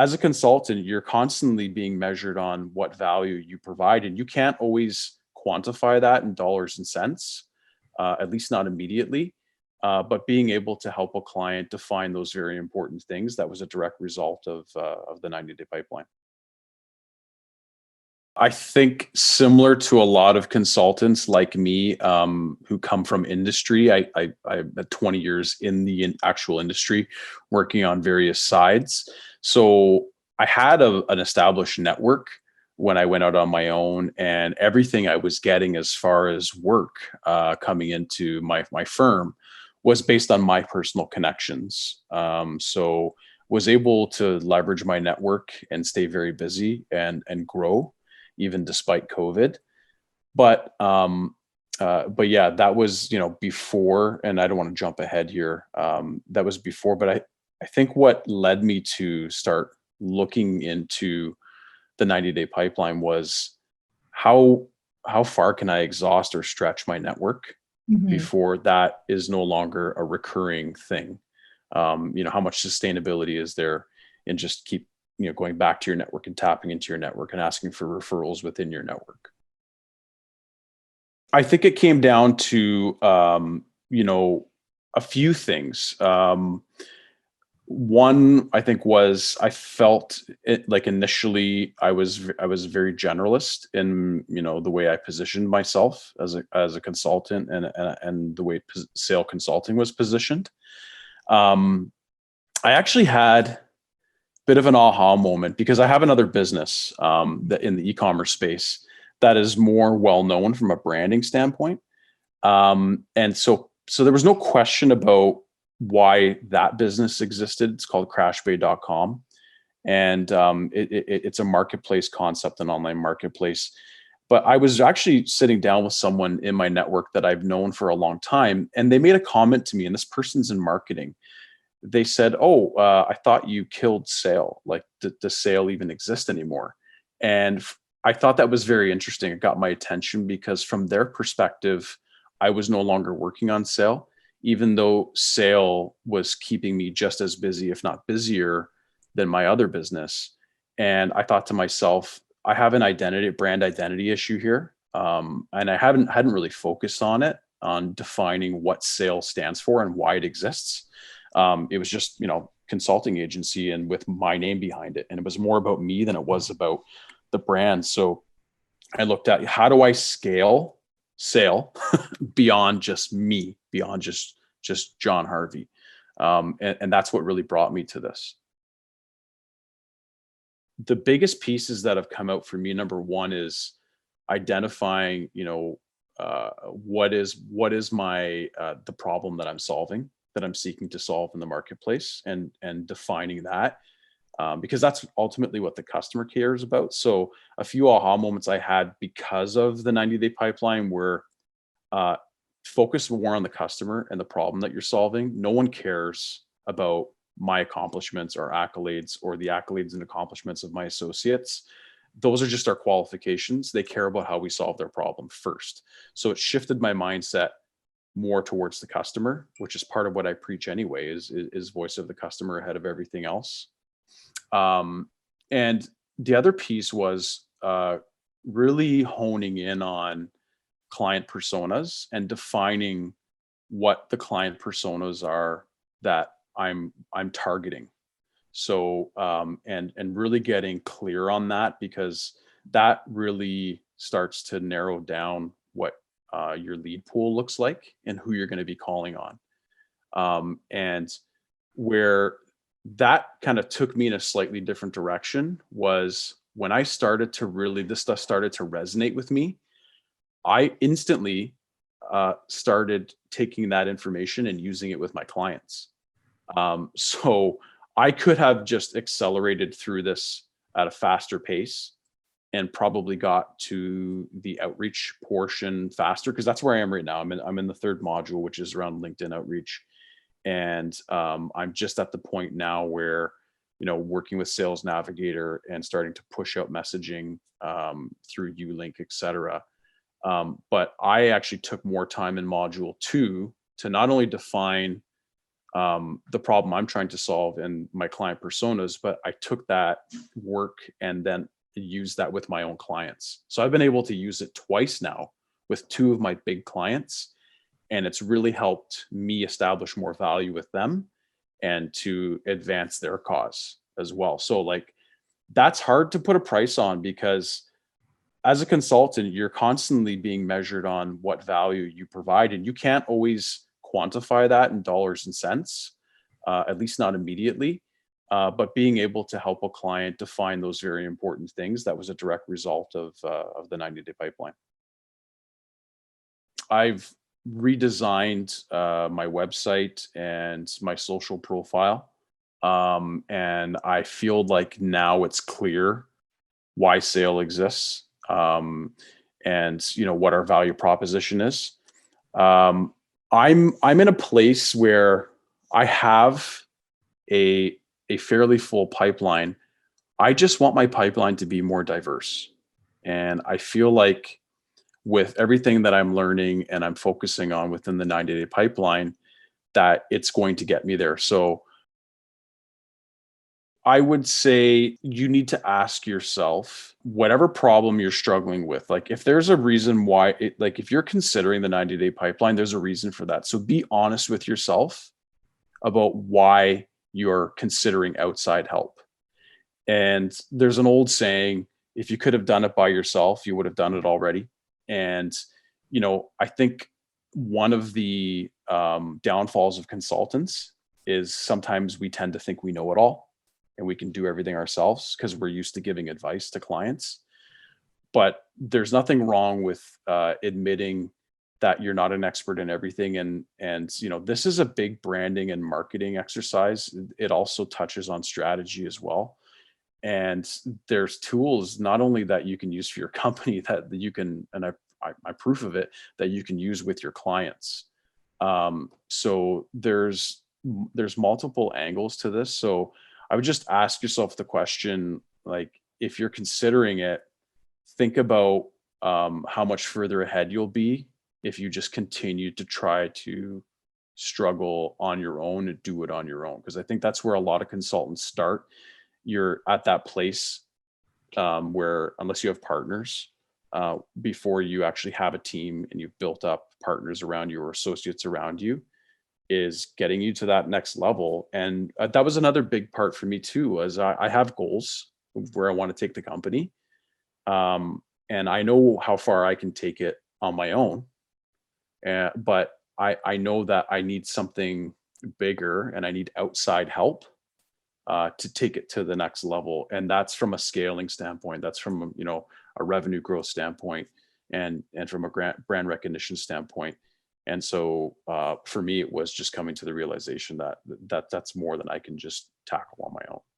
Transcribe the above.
as a consultant, you're constantly being measured on what value you provide, and you can't always quantify that in dollars and cents, at least not immediately. But being able to help a client define those very important things, that was a direct result of the 90-day pipeline. I think similar to a lot of consultants like me, who come from industry, I'm at 20 years in the actual industry, working on various sides. So I had an established network when I went out on my own, and everything I was getting as far as work coming into my firm was based on my personal connections. So was able to leverage my network and stay very busy and grow even despite COVID. But yeah, that was, before, and I don't want to jump ahead here. That was before, but I think what led me to start looking into the 90-day pipeline was how how far can I exhaust or stretch my network Mhm. before that is no longer a recurring thing. How much sustainability is there in just keep, going back to your network and tapping into your network and asking for referrals within your network. I think it came down to, a few things. One, I think, was I felt it like initially I was very generalist in, the way I positioned myself as a consultant, and the way sale consulting was positioned. Um, I actually had a bit of an aha moment because I have another business, that in the e-commerce space, that is more well known from a branding standpoint. And so there was no question about why that business existed. It's called crashbay.com. And it's a marketplace concept, an online marketplace. But I was actually sitting down with someone in my network that I've known for a long time, and they made a comment to me, and this person's in marketing. They said, "Oh, I thought you killed sale. Like, does sale even exist anymore?" And I thought that was very interesting. It got my attention because from their perspective, I was no longer working on sale, even though sale was keeping me just as busy, if not busier, than my other business. And I thought to myself, I have an brand identity issue here, and I hadn't really focused on it, on defining what sale stands for and why it exists. It was just, consulting agency and with my name behind it. And it was more about me than it was about the brand. So I looked at, how do I scale sale beyond just me, beyond just John Harvey. And that's what really brought me to this. The biggest pieces that have come out for me, number one, is identifying, what is my the problem that I'm solving, that I'm seeking to solve in the marketplace, and defining that, because that's ultimately what the customer cares about. So a few aha moments I had because of the 90-day pipeline were, uh, focus more on the customer and the problem that you're solving. No one cares about my accomplishments or accolades, or the accolades and accomplishments of my associates. Those are just our qualifications. They care about how we solve their problem first. So it shifted my mindset more towards the customer, which is part of what I preach anyway, is voice of the customer ahead of everything else. And the other piece was, really honing in on client personas and defining what the client personas are that I'm targeting. So, and really getting clear on that, because that really starts to narrow down what your lead pool looks like and who you're going to be calling on. And where that kind of took me in a slightly different direction was when I started to really, this stuff started to resonate with me. I instantly started taking that information and using it with my clients. So I could have just accelerated through this at a faster pace and probably got to the outreach portion faster, because that's where I am right now. I'm in the third module, which is around LinkedIn outreach. And I'm just at the point now where, working with Sales Navigator and starting to push out messaging, through Ulink, et cetera. But I actually took more time in module two to not only define the problem I'm trying to solve in my client personas, but I took that work and then used that with my own clients. So I've been able to use it twice now with two of my big clients, and it's really helped me establish more value with them and to advance their cause as well. So like that's hard to put a price on because as a consultant, you're constantly being measured on what value you provide, and you can't always quantify that in dollars and cents, at least not immediately. But being able to help a client define those very important things, that was a direct result of the 90-day pipeline. I've redesigned my website and my social profile, and I feel like now it's clear why sale exists, and what our value proposition is. um, I'm in a place where I have a a fairly full pipeline. I just want my pipeline to be more diverse, and I feel like with everything that I'm learning and I'm focusing on within the 90-day pipeline, that it's going to get me there. So I would say you need to ask yourself whatever problem you're struggling with. Like if there's a reason why like if you're considering the 90-day pipeline, there's a reason for that. So be honest with yourself about why you're considering outside help. And there's an old saying, if you could have done it by yourself, you would have done it already. And, I think one of the downfalls of consultants is sometimes we tend to think we know it all and we can do everything ourselves because we're used to giving advice to clients. But there's nothing wrong with admitting that you're not an expert in everything. And this is a big branding and marketing exercise. It also touches on strategy as well. And there's tools not only that you can use for your company that you can, and I proof of it, that you can use with your clients. So there's multiple angles to this. So I would just ask yourself the question, like, if you're considering it, think about how much further ahead you'll be if you just continue to try to struggle on your own and do it on your own. Because I think that's where a lot of consultants start. You're at that place where, unless you have partners, before you actually have a team and you've built up partners around you or associates around you, is getting you to that next level. And that was another big part for me too, as I have goals of where I want to take the company. And I know how far I can take it on my own. But I know that I need something bigger and I need outside help to take it to the next level. And that's from a scaling standpoint. That's from a revenue growth standpoint, and from a brand recognition standpoint. And so for me, it was just coming to the realization that that's more than I can just tackle on my own.